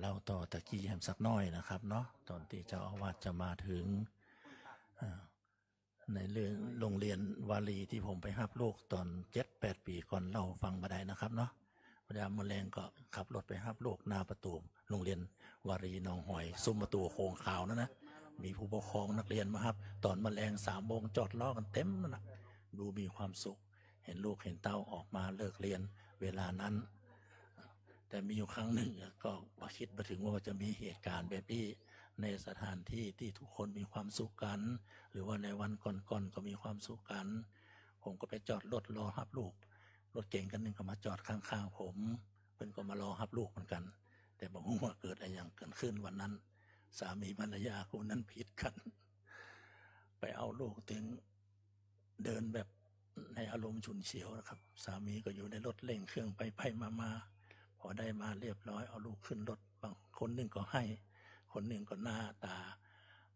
เล่าต่อตะกี้แฮมสักน้อยนะครับเนาะตอนที่เจ้าอาวาสจะมาถึงในเรื่องโรงเรียนวาลีที่ผมไปรับลูกตอน7-8 ปีก่อนเล่าฟังมาได้นะครับเนาะพยามมแรงก็ขับรถไปรับลูกหน้าประตูโรงเรียนวารีหนองหอยซุ้มประตูโค้งขาวนะมีผู้ปกครองนักเรียนมาครับตอนมแมลง3 โมงจอดล้อกันเต็มนั่นนะดูมีความสุขเห็นลูกเห็นเต้าออกมาเลิกเรียนเวลานั้นแต่มีอยู่ครั้งหนึ่งก็คิดมาถึงว่าจะมีเหตุการณ์แบบนี้ในสถานที่ที่ทุกคนมีความสุขกันหรือว่าในวันก่อนๆก็มีความสุขกันผมก็ไปจอดรถรอรับลูกรถเก่งกันนึงก็มาจอดข้างๆผมเพิ่นก็มารอรับลูกเหมือนกันแต่บอกว่าเกิดอะไรอย่างเกิดขึ้นวันนั้นสามีภรรยาคู่นั้นผิดกันไปเอาลูกถึงเดินแบบในอารมณ์ฉุนเฉียวนะครับสามีก็อยู่ในรถเร่งเครื่องไปมาพอได้มาเรียบร้อยเอาลูกขึ้นรถบางคนหนึ่งก็ให้คนหนึ่งก็หน้าตา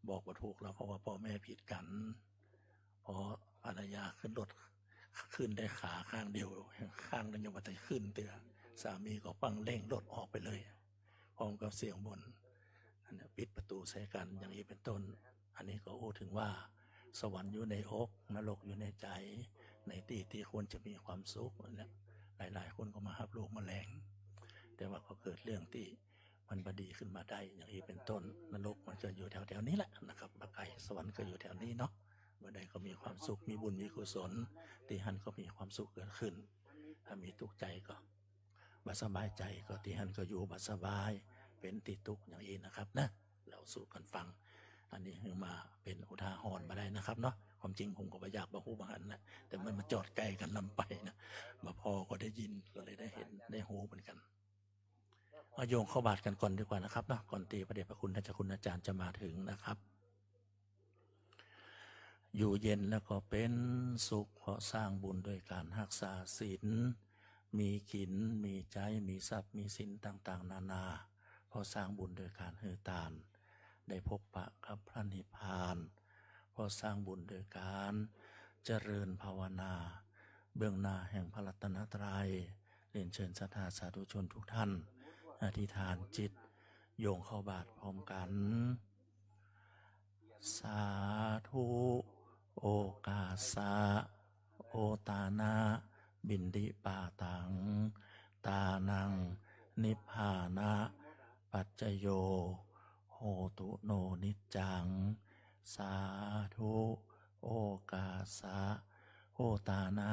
บอกว่าถูกแล้วเพราะว่าพ่อแม่ผิดกันพอภรรยาขึ้นรถขึ้นได้ขาข้างเดียวข้างนึงยังมาแต่ขึ้นเตือสามีก็ฟังเร่งรถออกไปเลยพร้อมกับเสียงบ่นปิดประตูใส่กันอย่างนี้เป็นต้นอันนี้ก็พูดถึงว่าสวรรค์อยู่ในอกนรกอยู่ในใจในที่ควรจะมีความสุขเนี่ยหลายคนก็มาหับลูกมาแรงแต่ว่าก็เกิดเรื่องที่มันบดีขึ้นมาได้อย่างนี้เป็นต้นนรกมันจะอยู่แถวนี้แหละนะครับมาไกลสวรรค์ก็อยู่แถวนี้เนาะเมื่อใดก็มีความสุขมีบุญมีกุศลที่หันก็มีความสุขเกิดขึ้นถ้ามีทุกข์ใจก็บัสบายใจก็ที่หันก็อยู่บัสบายเป็นติดทุกข์อย่างนี้นะครับนะเราสู่กันฟังอันนี้คือมาเป็นอุทาหรณ์มาได้นะครับเนาะความจริงผมก็ไม่อยากบาฮู้บาหันนะแต่มันมาจอดใกล้กันลำไปนะมาพอก็ได้ยินก็เลยได้เห็นได้หูเหมือนกันมาโยงเข้าบาทกันก่อนดีกว่านะครับเนาะก่อนตีพระเดชพระคุณท่านเจ้าคุณอาจารย์จะมาถึงนะครับอยู่เย็นแล้วก็เป็นสุขเพราะสร้างบุญโดยการรักษาศีลมีกินมีใจมีทรัพย์มีสินต่างๆนานาเพราะสร้างบุญโดยการให้ทานได้พบปะกับพระนิพพานเพราะสร้างบุญโดยการเจริญภาวนาเบื้องหน้าแห่งพระรัตนตรัยเรียนเชิญศรัทธาสาธุชนทุกท่านอธิษฐานจิตโยงเข้าบาทพร้อมกันสาธุโอกาสะโอตานะบินดิปาตังตานังนิพพานะปัจจโยโหตุโนนิจจังสาธุโอกาสะโอตานะ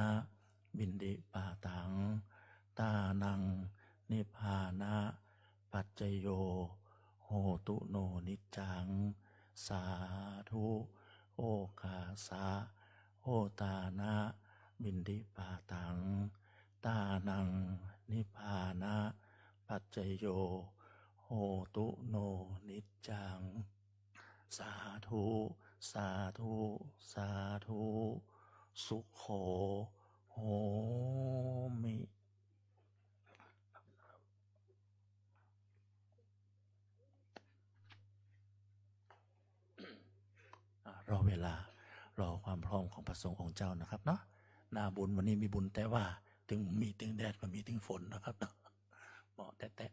บินดิปาตังตานังนิพพานะปัจจโยโหตุโนนิจจังสาธุโอกาสะโอตานะบินดิปาตังตานังนิพพานะปัจจโยโหตุโนนิจจังสาธุสาธุสาธุสุขโขโหมิรอเวลารอความพร้อมของพระสงฆ์ของเจ้านะครับเนาะหน้าบุญวันนี้มีบุญแต่ว่าถึงมีถึงแดดก็มีถึงฝนนะครับเนาะเหมาะแต่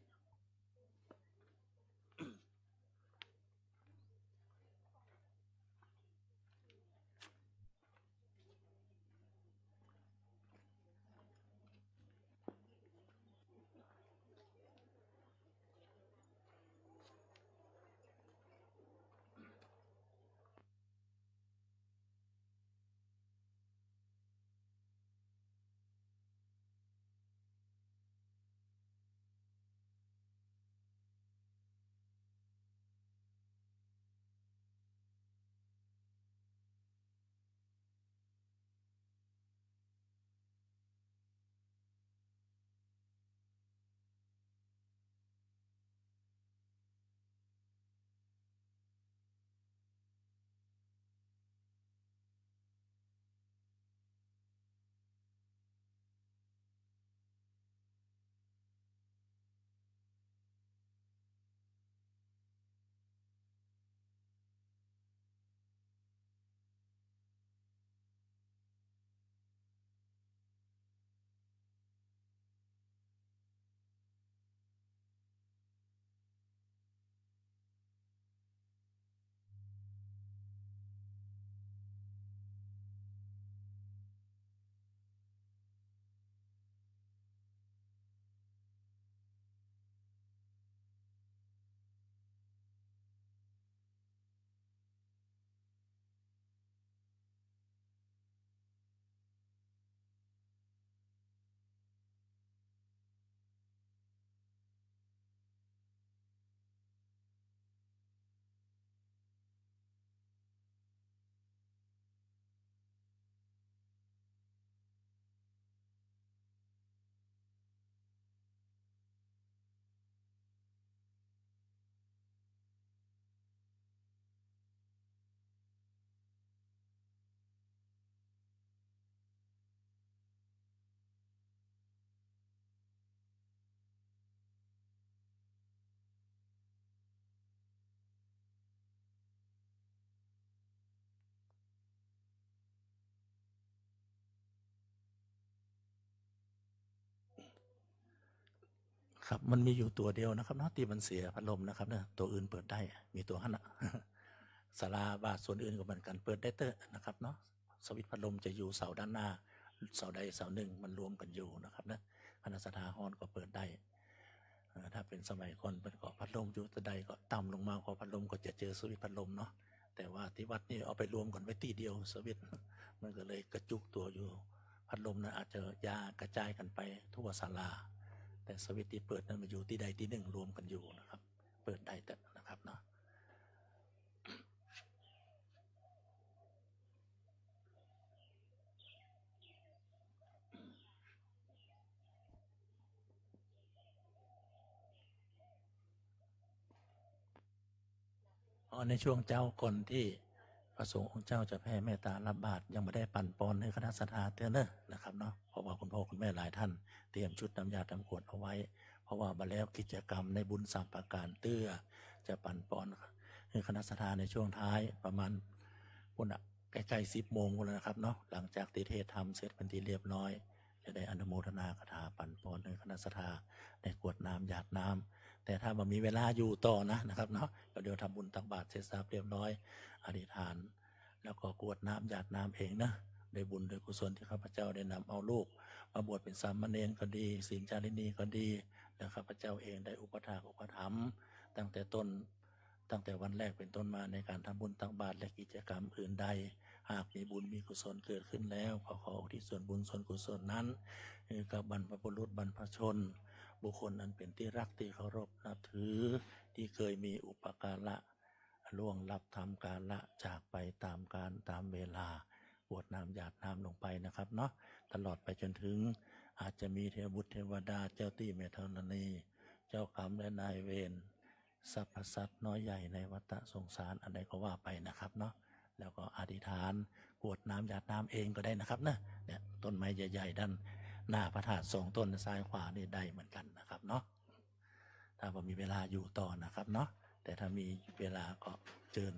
ครับมันมีอยู่ตัวเดียวนะครับเนาะที่มันเสียพัดลมนะครับเนี่ยตัวอื่นเปิดได้มีตัวหันอะ ศาลาบาทส่วนอื่นก็เหมือนกันเปิดได้เตอะนะครับเนาะสวิตช์พัดลมจะอยู่เสาด้านหน้าเสาใดเสาหนึ่งมันรวมกันอยู่นะครับนะคณะสถาฮอนก็เปิดได้ถ้าเป็นสมัยก่อนเป็นก็พัดลมอยู่แต่ใดก็ต่ำลงมาพอพัดลมก็จะเจอสวิตช์พัดลมเนาะแต่ว่าที่วัดนี่เอาไปรวมกันไว้ตีเดียวสวิตช์มันก็เลยกระจุกตัวอยู่พัดลมนะอาจจะยากระจายกันไปทั่วศาลาแต่สวิตช์ที่เปิดนั้นมาอยู่ที่ใดที่หนึ่งรวมกันอยู่นะครับเปิดได้แต่นะครับเนาะในช่วงเจ้าก่อนที่พระสงฆ์องค์เจ้าจะแผ่เมตตารับบาตรยังไม่ได้ปั่นปอนให้คณะสัตยาเตือนเนอะนะครับเนาะเพราะว่าคุณพ่อคุณแม่หลายท่านเตรียมชุดน้ำยาทำขวดเอาไว้เพราะว่ามาแล้วกิจกรรมในบุญ3ประการเตื้อจะปั่นปอนให้คณะสัตยาในช่วงท้ายประมาณวันใกล้ๆ10 โมงแล้วนะครับเนาะหลังจากติเทศธรรมเสร็จเป็นที่เรียบร้อยจะได้อนุโมทนาคาถาปั่นปอนให้คณะสัตยาในกวดน้ำหยาดน้ำแต่ถ้ามันมีเวลาอยู่ต่อนะครับเนาะเดี๋ยวทำบุญตักบาตรเสร็จสับเรียบร้อยอธิษฐานแล้วก็กรวดน้ำหยาดน้ำเองนะได้บุญได้กุศลที่ข้าพเจ้าได้นำเอาลูกมาบวชเป็นสามเณรก็ดีศีลจารินีก็ดีแล้วข้าพเจ้าเองได้อุปถากอุปถัมภ์ตั้งแต่วันแรกเป็นต้นมาในการทำบุญตักบาตรและกิจกรรมอื่นใดหากมีบุญมีกุศลเกิดขึ้นแล้วขออุทิศส่วนบุญส่วนกุศลนั้นกับบรรพบุรุษบรรพชนบุคคลนั้นเป็นที่รักที่เคารพนับถือที่เคยมีอุปการะล่วงลับทำการละจากไปตามการตามเวลากรวดน้ำหยาดน้ำลงไปนะครับเนาะตลอดไปจนถึงอาจจะมีเทวบุตรเทวดาเจ้าตี้เมธรณีเจ้ากรรมและนายเวรสรรพสัตว์น้อยใหญ่ในวัฏสงสารอันใดก็ว่าไปนะครับเนาะแล้วก็อธิษฐานกรวดน้ำหยาดน้ำเองก็ได้นะครับนะเนี่ยต้นไม้ใหญ่ๆด้านหน้าพระธาตุ2 ต้นซ้ายขวานี่ได้เหมือนกันนะครับเนาะถ้าว่ามีเวลาอยู่ต่อนะครับเนาะแต่ถ้ามีเวลาก็เชิญ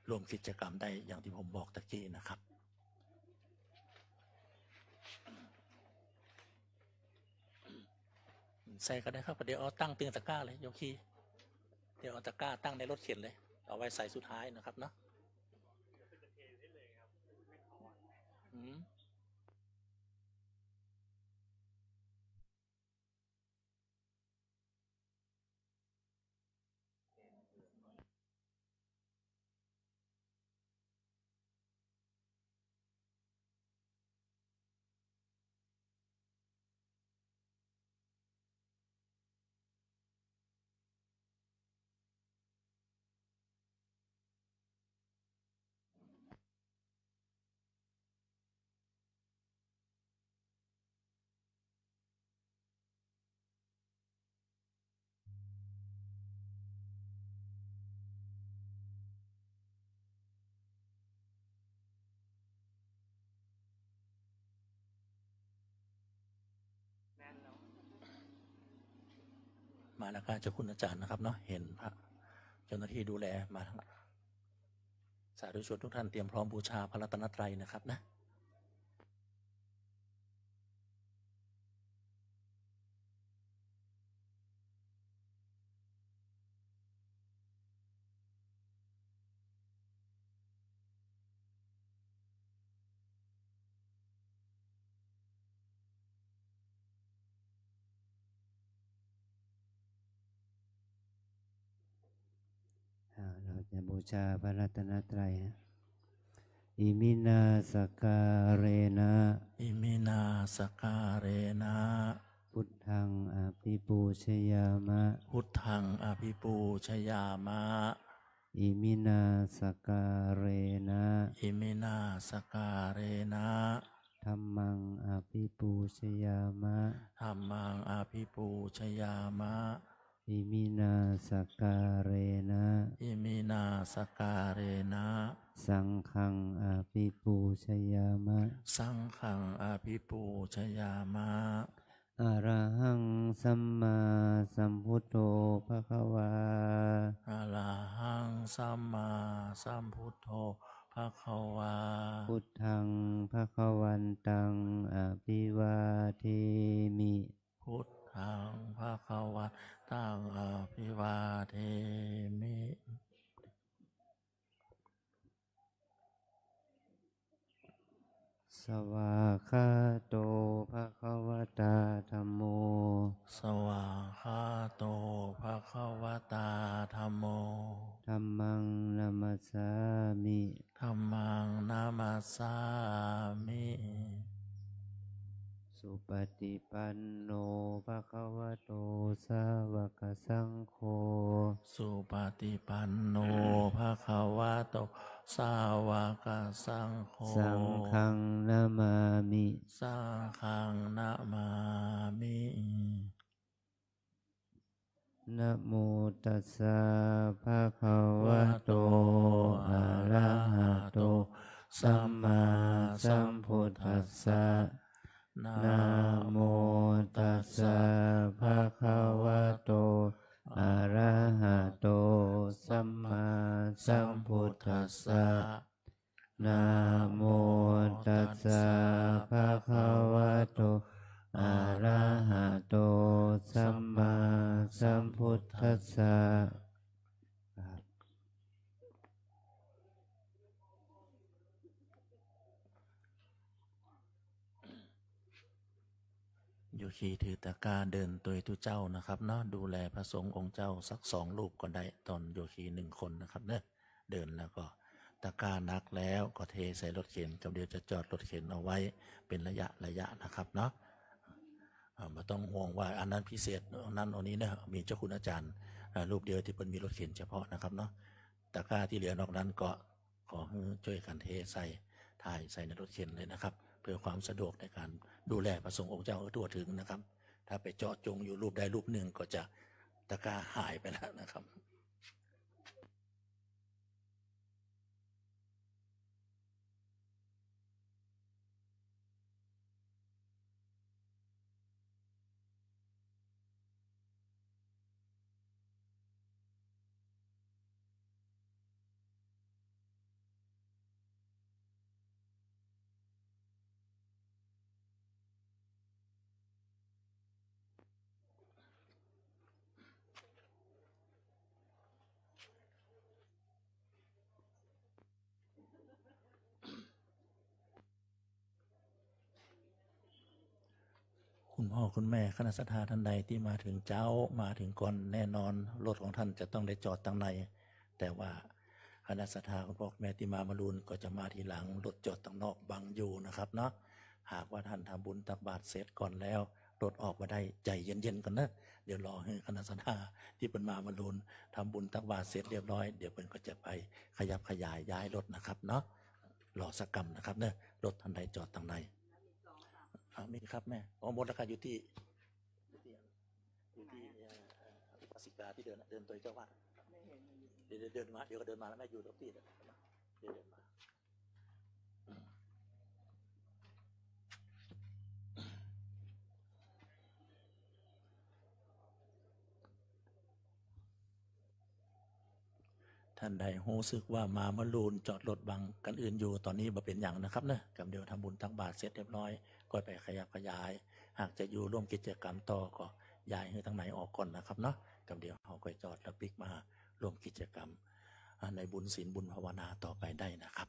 ร่วมกิจกรรมได้อย่างที่ผมบอกตะกี้นะครับใส่ก็ได้ครับเดี๋ยวเอาตั้งเตียงตะกร้าเลยโยคีเดี๋ยวเอาตะกร้าตั้งในรถเข็นเลยเอาไว้ใส่สุดท้ายนะครับเนาะมาแล้วครับเจ้าคุณอาจารย์นะครับเนาะเห็นพระเจ้าหน้าที่ดูแลมาทั้งสาธุชนทุกท่านเตรียมพร้อมบูชาพระรัตนตรัยนะครับนะเราจะบูชาพระรัตนตรัยนะอิมินาสการเรนะอิมินาสการเรนะพุทธังอภิปูชยามะพุทธังอภิปูชยามะอิมินาสการเรนะอิมินาสการเรนะธัมมังอภิปูชยามะธัมมังอภิปูชยามะอิมินาสการเรนะอิมินาสการเรนะสังฆังอภิปูชยามะสังฆังอภิปูชยามะอะระหังสัมมาสัมพุทโธภควาอะระหังสัมมาสัมพุทโธภควาพุทธังภควันตังอภิวาเทมิพุทธังภ ะคะวะตังอภิวาเทมิ สวาคาโตภะคะวะตาธัมโม สวากขาโตภะคะวะตาธัมโม ธัมมังนัมสสามิ ธัมมังนามัสสามิ สุปฏิปันโนภะคะวะโตสาวกสังโฆ สุปฏิปันโนภะคะวะโตสาวกสังโฆ สังฆังนามามิ สังฆังนะมามิ นะโมตัสสะภะคะวะโตอะระหะโตสัมมาสัมพุทธัสสะนะโมตัสสะภะคะวะโตอะระหะโตสัมมาสัมพุทธัสสะนะโมตัสสะภะคะวะโตอะระหะโตสัมมาสัมพุทธัสสะ อยู่ขี่ถือตะกร้าเดินตัวทุเจ้านะครับเนาะดูแลพระสงฆ์องค์เจ้าสัก2 รูปก็ได้ตอนโยคี1 คนนะครับเนอะเดินแล้วก็ตะกร้านักแล้วก็เทใส่รถเข็นกับเดี๋ยวจะจอดรถเข็นเอาไว้เป็นระยะนะครับเนาะไม่ต้องห่วงว่าอันนั้นพิเศษอันนั้นอันนี้นะมีเจ้าคุณอาจารย์รูปเดียวที่เป็นมีรถเข็นเฉพาะนะครับเนาะตะกร้าที่เหลือนอกนั้นก็ขอให้ช่วยกันเทใส่ถ่ายใส่ในรถเข็นเลยนะครับเพื่อความสะดวกในการดูแลพระสงฆ์องค์เจ้าทั่วถึงนะครับถ้าไปเจาะจงอยู่รูปใดรูปหนึ่งก็จะตะกร้าหายไปแล้วนะครับคุณพ่อคุณแม่คณะสัตยาท่านใดที่มาถึงเจ้ามาถึงก่อนแน่นอนรถของท่านจะต้องได้จอดตั้งในแต่ว่าคณะสัตยาคุณพ่อคุณแม่ที่มารุนก็จะมาทีหลังรถจอดตั้งนอกบังอยู่นะครับเนาะหากว่าท่านทำบุญตักบาตรเสร็จก่อนแล้วรถออกมาได้ใจเย็นๆก่อนนะเดี๋ยวรอให้คณะสัตยาที่เป็นมารุนทำบุญตักบาตรเสร็จเรียบร้อยเดี๋ยวเป็นก็จะไปขยับขยายย้ายรถนะครับเนาะรอสักกรรมนะครับเนอะรถท่านใดจอดตั้งในมีครับแม่หมดแล้วครับอยู่ที่อุปสิกาที่เดินตัวเจ้าวัดเดี๋ยวเดินมาเดี๋ยวก็เดินมาแล้วแม่อยู่ตรงที่เดี๋ยวเดินมาท่านใดรู้สึกว่ามามรูนจอดรถบังกันอื่นอยู่ตอนนี้มาเป็นอย่างนะครับเนะกับเดี๋ยวทำบุญตักบาตรเสร็จเรียบร้อยก็ไปขยับขยายหากจะอยู่ร่วมกิจกรรมต่อก็ย้ายให้ทั้งไหนออกก่อนนะครับเนาะกับเดี๋ยวเขาก็จอดแล้วปิกมาร่วมกิจกรรมในบุญศีลบุญภาวนาต่อไปได้นะครับ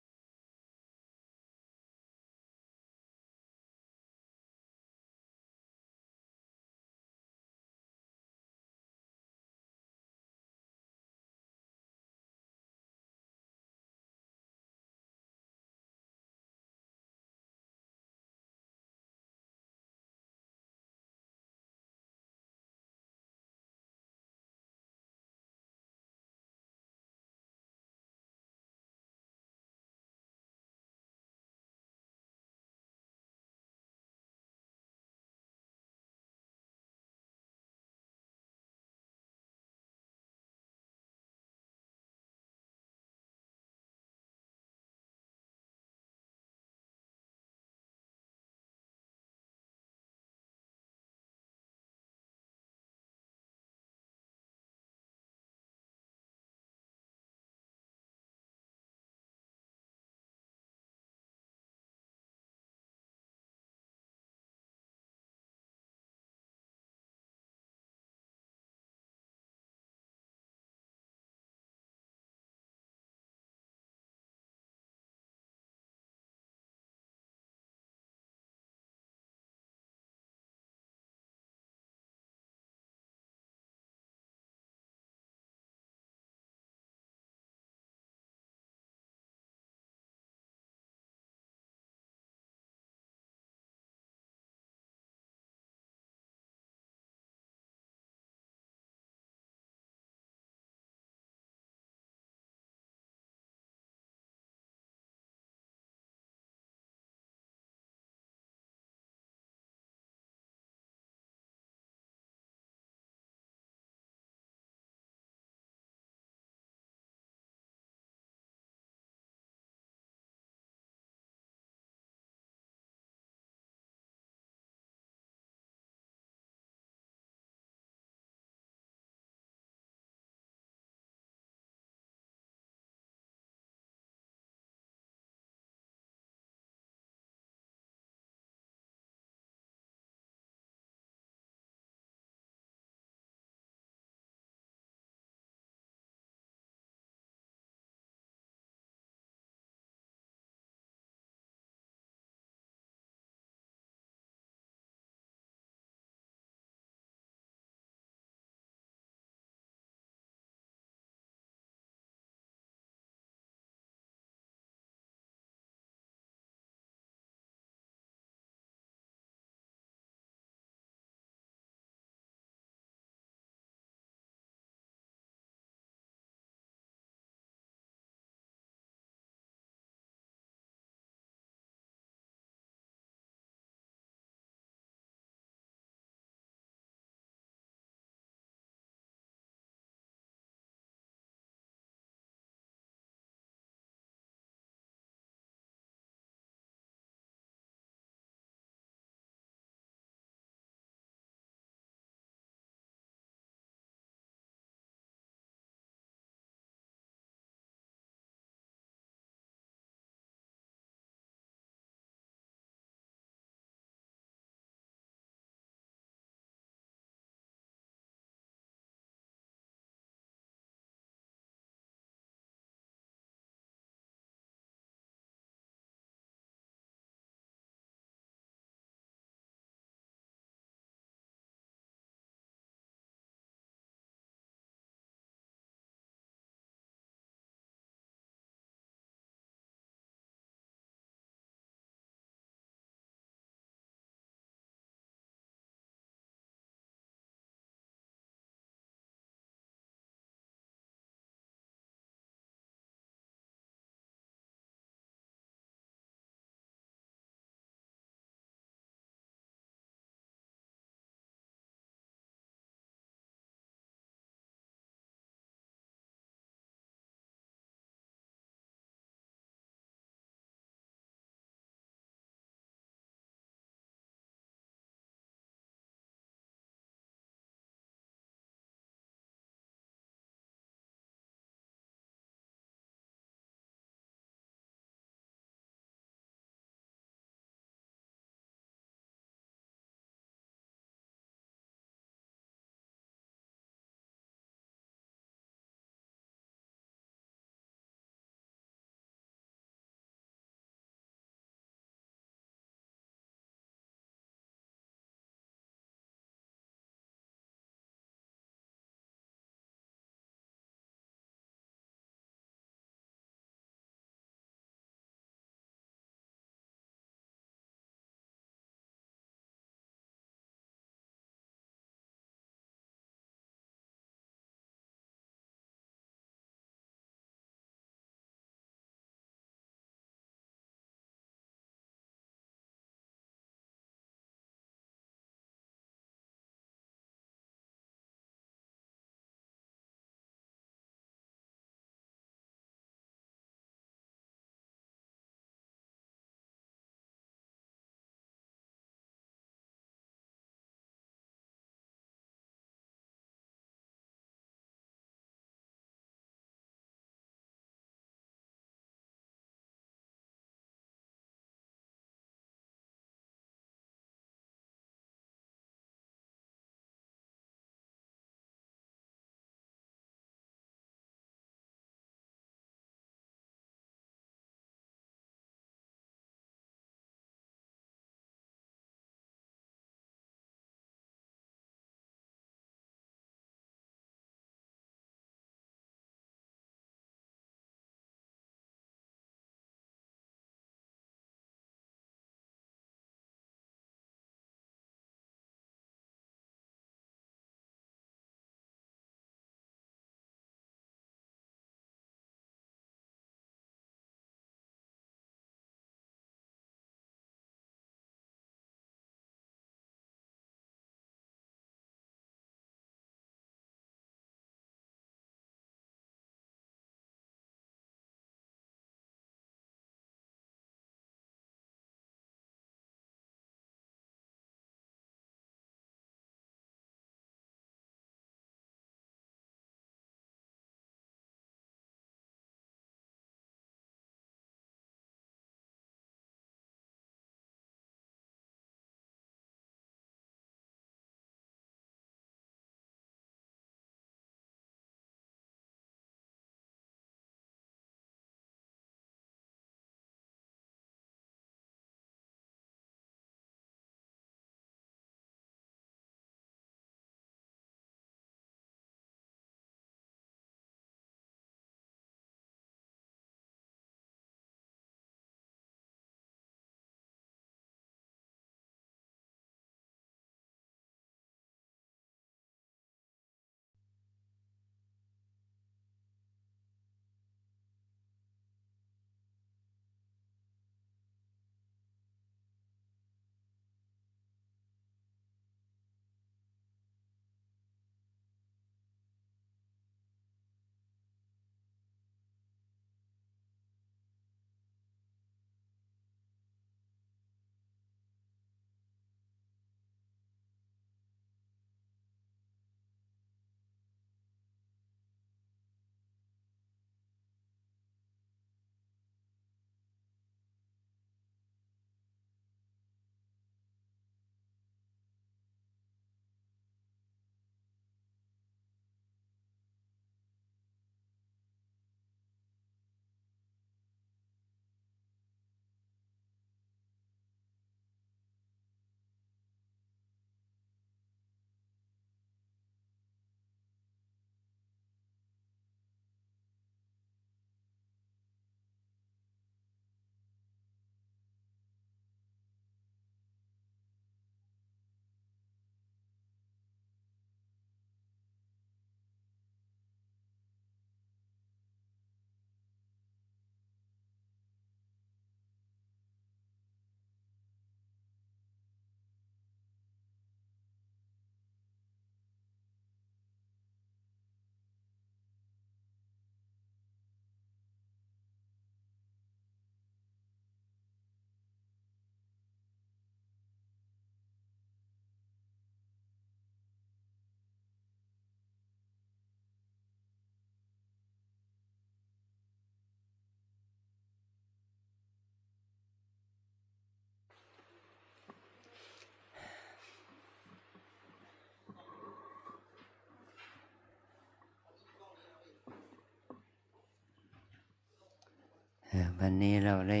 วันนี้เราได้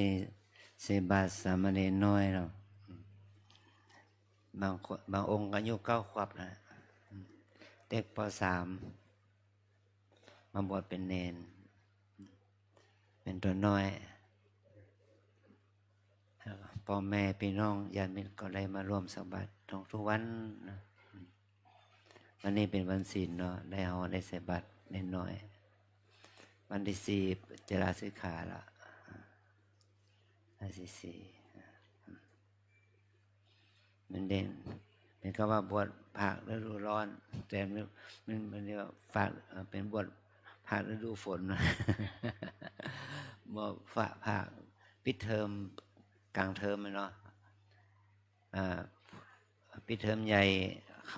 ใส่บาตรสามเณรน้อยเราบางองค์ก็อายุ9 ขวบนะเด็กป.3มาบวชเป็นเณรเป็นตัวน้อยพ่อแม่พี่น้องญาติมิตรก็ได้มาร่วมสักบาตรทุกวันนะวันนี้เป็นวันศีลเนาะได้ใส่บาตรเนรน้อยวันที่4จะลาสิกขาละวันที่4มันเด่นเป็นคำว่าบวชภาคฤดูร้อนแต่มันเรียกว่าฝากเป็นบวชภาคฤดูฝนนะ บ่ภาคปิดเทอมกลางเทอมเนาะปิดเทอมใหญ่เ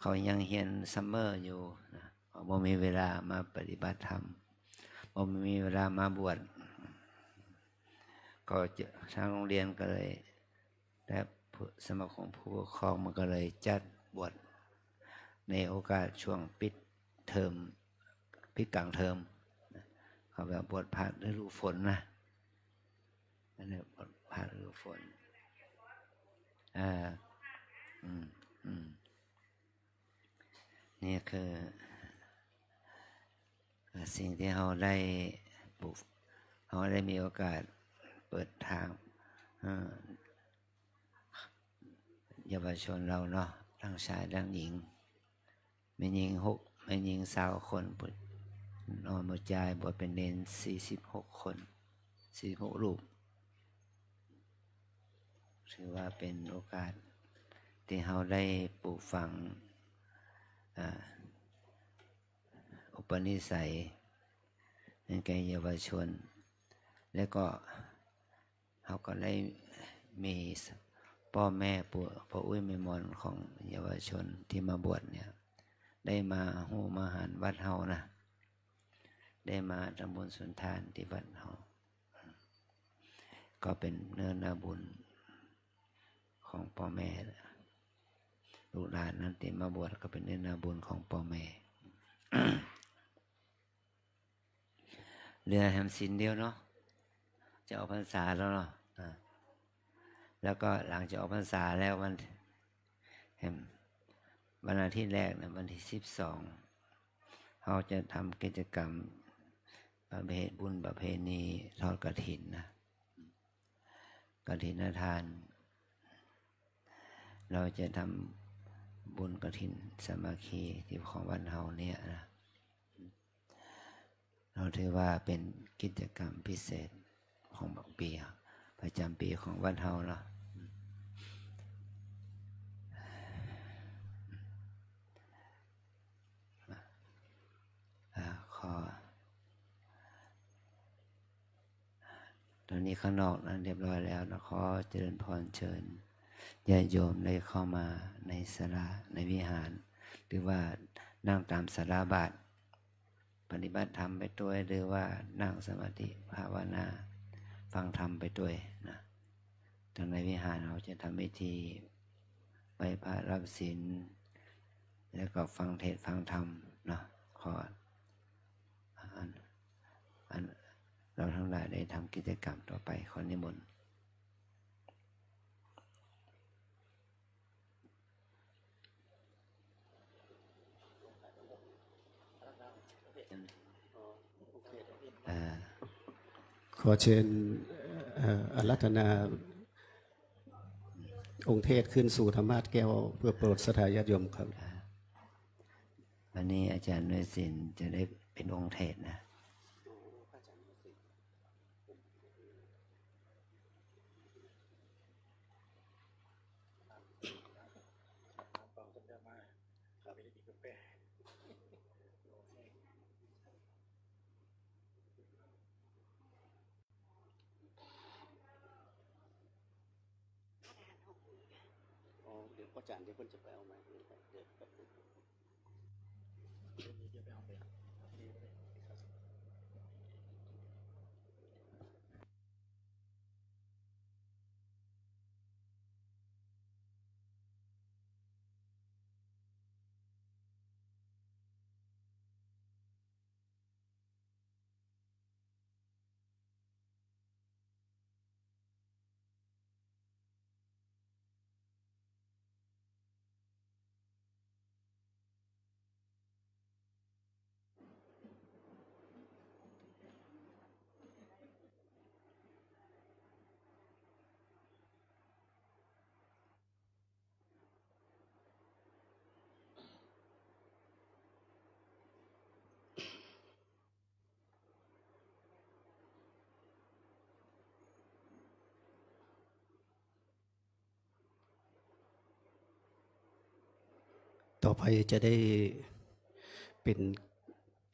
ขายังเรียนซัมเมอร์อยู่นะบ่มีเวลามาปฏิบัติธรรมบ่มีเวลามาบวชก็ทางโรงเรียนก็เลยและสมาคมผู้ปกครองมันก็เลยจัดบวชในโอกาสช่วงปิดเทอมปิดกลางเทอมเขาแบบบวชภาคฤดูฝนนะอันนี้บวชภาคฤดูฝนนี่คือสิ่งที่เราได้เราได้มีโอกาสเปิดทางเยาวชนเราเนาะทั้งชายทั้งหญิงไม่หญิง20 คนนอนมุจายบวชเป็นเณร46 คน46 รูปถือว่าเป็นโอกาสที่เราได้ปลูกฝังอุปนิสัยในแก่เยาวชนแล้วก็เราก็ได้มีพ่อแม่พ่ออุ้ยแม่มอนของเยาวชนที่มาบวชเนี่ยได้มาหูมาหารวัดเฮานะได้มาทำบุญสุนทานที่วัดเฮาก็เป็นเนื้อนาบุญของพ่อแม่ลูกหลานนั้นที่มาบวชก็เป็นเนื้อนาบุญของพ่อแม่ เรือแฮมสินเดียวเนาะจะออกพรรษาแล้วเนาะแล้วก็หลังจากออกพรรษาแล้ววันอาทิตย์แรกนะวันที่12เราจะทำกิจกรรมประเพณีบุญประเพณีทอดกฐินนะกฐินทาน เราจะทำบุญกฐินสามัคคีที่ของวัดเฮาเนี่ยนะเราถือว่าเป็นกิจกรรมพิเศษของปีประจำปีของวัดเฮาเนาะตอนนี้ข้างนอกนั้นเรียบร้อยแล้วนะขอเจริญพรเชิญญาติโยมได้เข้ามาในศาลาในวิหารหรือว่านั่งตามศาลาบาทปฏิบัติธรรมไปด้วยหรือว่านั่งสมาธิภาวนาฟังธรรมไปด้วยนะทางในวิหารเราจะทำพิธีไหว้พระรับศีลแล้วก็ฟังเทศน์ฟังธรรมนะขอเราทั้งหลายได้ทำกิจกรรมต่อไปขอนิมนต์ขอเชิญอารัธนาองค์เทศขึ้นสู่ธรรมาสน์แก้วเพื่อโปรดศรัทธาญาติโยมครับวันนี้อาจารย์นวยศิลป์จะได้เป็นองค์เทศนะเดี๋ยวอาจารย์เดี๋ยวเพิ่นจะไปเอามาเดี๋ยวแป๊บนึง ต่อไปจะได้เป็น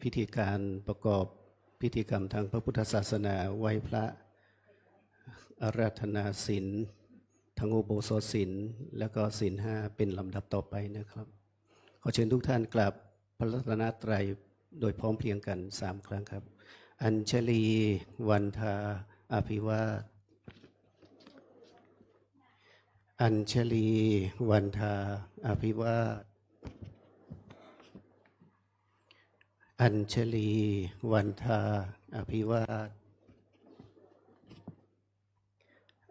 พิธีการประกอบพิธีกรรมทางพระพุทธศาสนาไหว้พระอาราธนาศีลทั้งอุโบสถศีลแล้วก็ศีลห้าเป็นลำดับต่อไปนะครับขอเชิญทุกท่านกราบพระรัตนตรัยโดยพร้อมเพรียงกัน3 ครั้งครับอัญชลีวันทาอภิวาทอัญชลีวันทาอภิวาทอัญชลีวันทาอภิวาท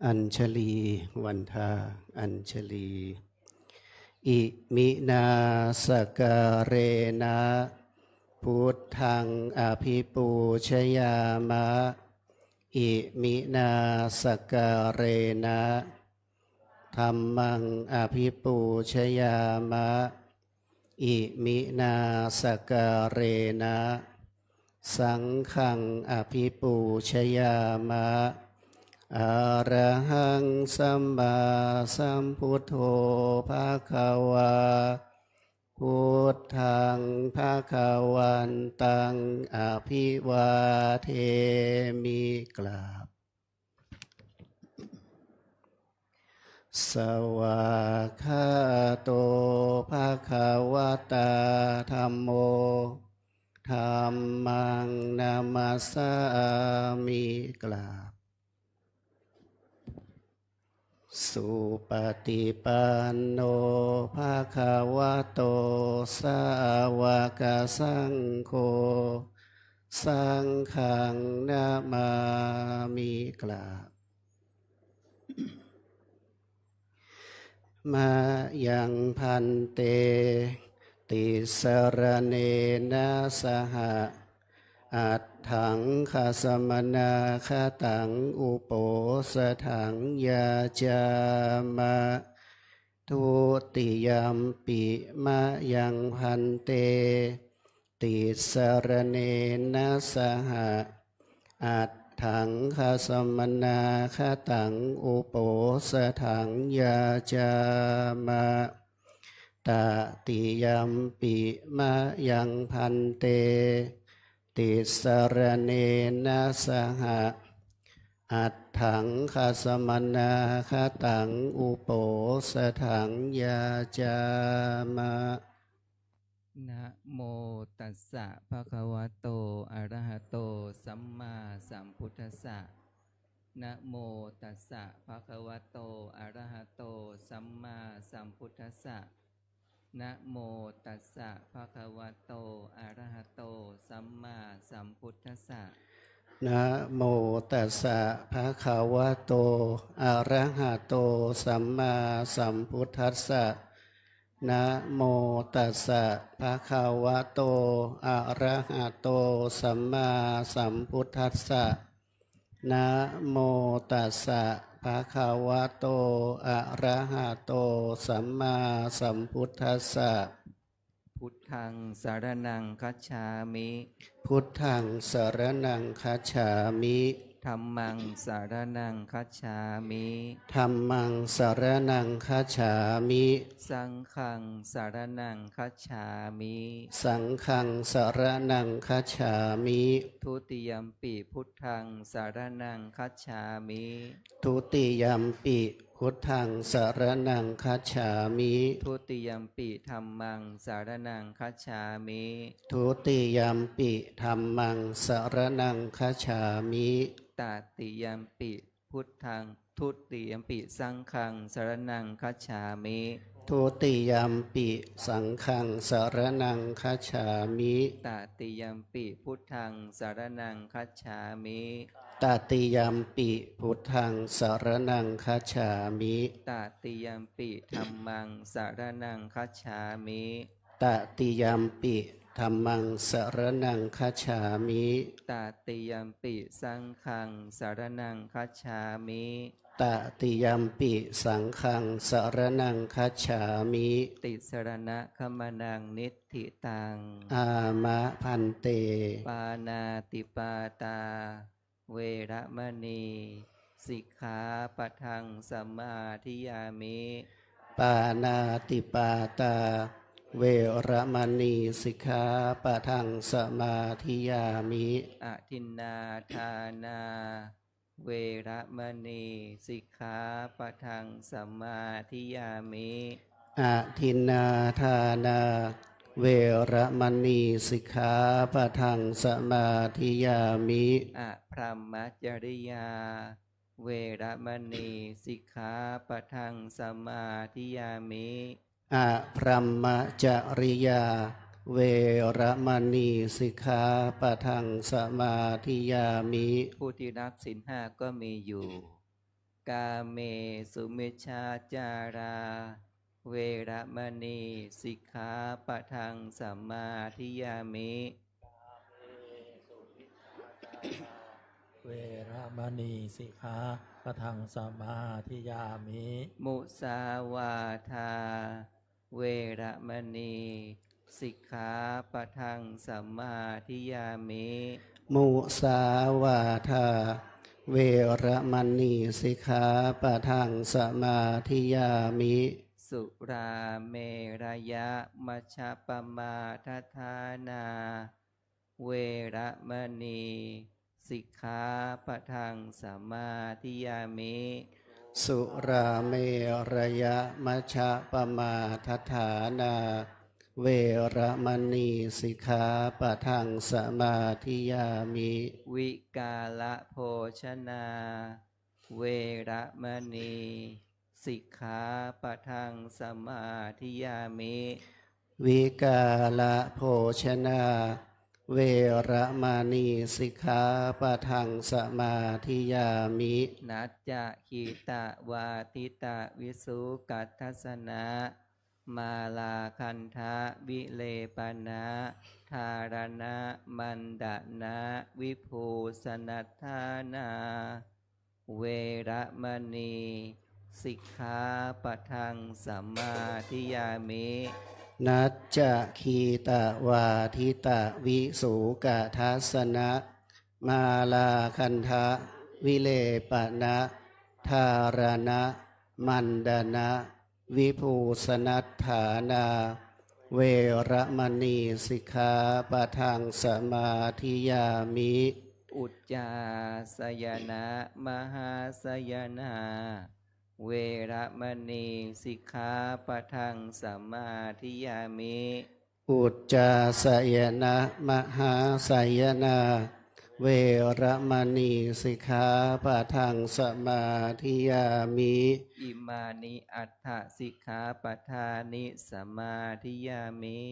อัญชลีวันทาอัญชลีอิมินาสการเรนะพุทธังอภิปูชยามะอิมินาสการเรนะธัมมังอภิปูชยามะอิมินาสการเรนะสังฆังอภิปูชยามะอะระหังสัมมาสัมพุทโธภะคะวาพุทธังภะคะวันตังอภิวาเทมิกราบสวากขาโตภะคะวะตาธัมโมธัมมังนามัสสามิกราบสุปฏิปันโนภะคะวะโตสาวกสังโฆสังฆังนามามิกราบมายังพันเตติสรเนนะสหะอัตถังคสมนาคตังอุโปสถังยาจามะทุติยัมปิมะยังพันเตติสรเนนะสหะอัตถังคสมนาคตังอุโปสถังยาจามะตติยัมปิมะยังพันเตติสรเนนะสหะอัตถังคสมนาคตังอุโปสถังยาจามะนะโมตัสสะภะคะวะโตอะระหะโตสัมมาสัมพุทธัสสะนะโมตัสสะภะคะวะโตอะระหะโตสัมมาสัมพุทธัสสะนะโมตัสสะภะคะวะโตอะระหะโตสัมมาสัมพุทธัสสะนะโมตัสสะภะคะวะโตอะระหะโตสัมมาสัมพุทธัสสะนะโมตัสสะภะคะวะโตอะระหะโตสัมมาสัมพุทธัสสะนะโมตัสสะภะคะวะโตอะระหะโตสัมมาสัมพุทธัสสะพุทธังสารนังคัจฉามิพุทธังสรณังคัจฉามิธัมมังสารนังคัจฉามิธัมมังสรณังคัจฉามิสังฆังสารนังคัจฉามิสังฆังสรณังคัจฉามิทุติยัมปิพุทธังสารนังคัจฉามิทุติยัมปิพุทธังสรณังคัจฉามิทุติยัมปิธัมมังสารนังคัจฉามิทุติยัมปิธัมมังสรณังคัจฉามิตติยัมปิพุทธังทุติยัมปิสังฆังสารนังคัจฉามิทุติยัมปิสังฆังสรณังคัจฉามิตติยัมปิพุทธังสารนังคัจฉามิตติยัมปิพุทธังสรณังคัจฉามิตติยัมปิธัมมังสารนังคัจฉามิตติยัมปิธัมมังสรณังคัจฉามิตติยัมปิสังฆังสารนังคัจฉามิตติยัมปิสังฆังสรณังคัจฉามิติสรณะคัมนังนิทธิตังอามะพันเตปานาติปาตาเวระมณีสิกขาปะทังสมาธิยามิปานาติปาตา เวระมณีสิกขาปะทังสมาธิยามิ อทินนาทานาเวระมณีสิกขาปะทังสมาธิยามิ อะทินนาทานาเวระมณีสิกขาปะทังสมาธิยามิ อะพรหมจริยาเวระมณีสิกขาปะทังสมาธิยามิ อะพรหมจริยาเวระมณีสิกขาปะทังสมาธิยามิ ผู้ที่รักศีลห้าก็มีอยู่ กาเมสุมิชฌาจาราเวระมณีสิกขาปะทังสมาธิยามิ เวระมณีสิกขาปะทังสมาธิยามิ มุสาวาทาเวระมณีสิกขาปะทังสมาธิยามิ มุสาวาทาเวระมณีสิกขาปะทังสมาธิยามิ สุราเมรยะมัชฌัปปมาทฐานาเวระมณีสิกขาปะทังสมาธิยามิ สุราเมรยะมัชฌะปมาทัฏฐานาเวระมณีสิกขาปะทังสมาธิยามิ วิกาละโภชนาเวระมณีสิกขาปะทังสมาธิยามิ วิกาละโภชนาเวระมณีสิกขาปะทังสมาธิยามิ นัจจะขีตะวาทิตะวิสุกัตทัสสนะมาลาคันทะวิเลปนะธารณะมันดะนะวิภูสนัทธานาเวระมณีสิกขาปะทังสัมมาทิยามิ นัจจะคีตะวาทิตะวิสุกะทัสสนะมาลาคันทะวิเลปนะธารณะมันดานะวิภูสนัทฐานาเวระมณีสิกขาปะทังสมาธิยามิ อุจจาสยนะมหาสยนาเวระมณีสิกขาปะทังสัมมาทิยามิ อุจจาสยนะมหาสยนาเวระมณีสิกขาปะทังสมาธิยามิ อิมานิอัฏฐสิกขาปทานิสัมมาทิยามิ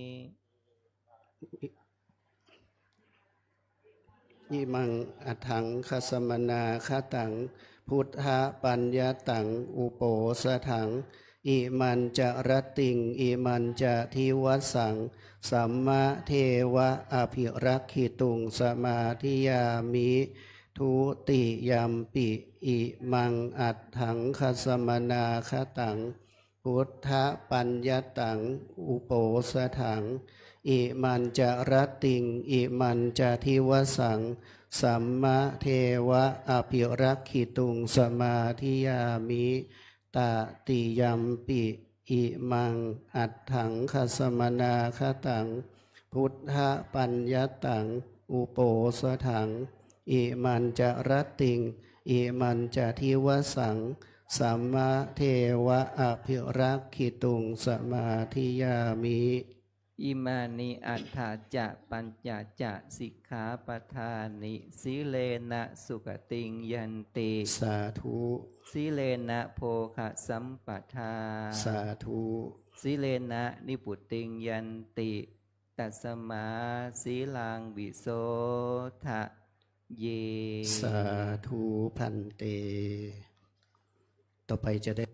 อิมังอัฏฐังคสมนาคตังพุทธปัญญาตังอุโปสถังอิมันจะรตติงอิมันจะทิวัสสังสัมมาเทวะอภิรักขิตุงสมาธิยามิทุติยัมปิอิมังอัฏฐังคสมนาคตังพุทธปัญญาตังอุโปสถังอิมันจะรตติงอิมันจะทิวัสสังสัมมาเทวะอภิรักขิตุงสมาธิยามิตติยัมปิอิมังอัฏฐังคสมนาคตังพุทธปัญญาตังอุโปสถังอิมันจะรตติงอิมันจะทิวัสสังสัมมาเทวะอภิรักขิตุงสมาธิยามิอิมานิอัฏฐาจะปัญจจะสิกขาปทานิสิเลนะสุขติงยันติ สาธุ สิเลนะโภคะสัมปทา สาธุ สิเลนะนิพุติงยันติตัสมาสีลังวิโสทะเย สาธุพันเต ต่อไปจะได้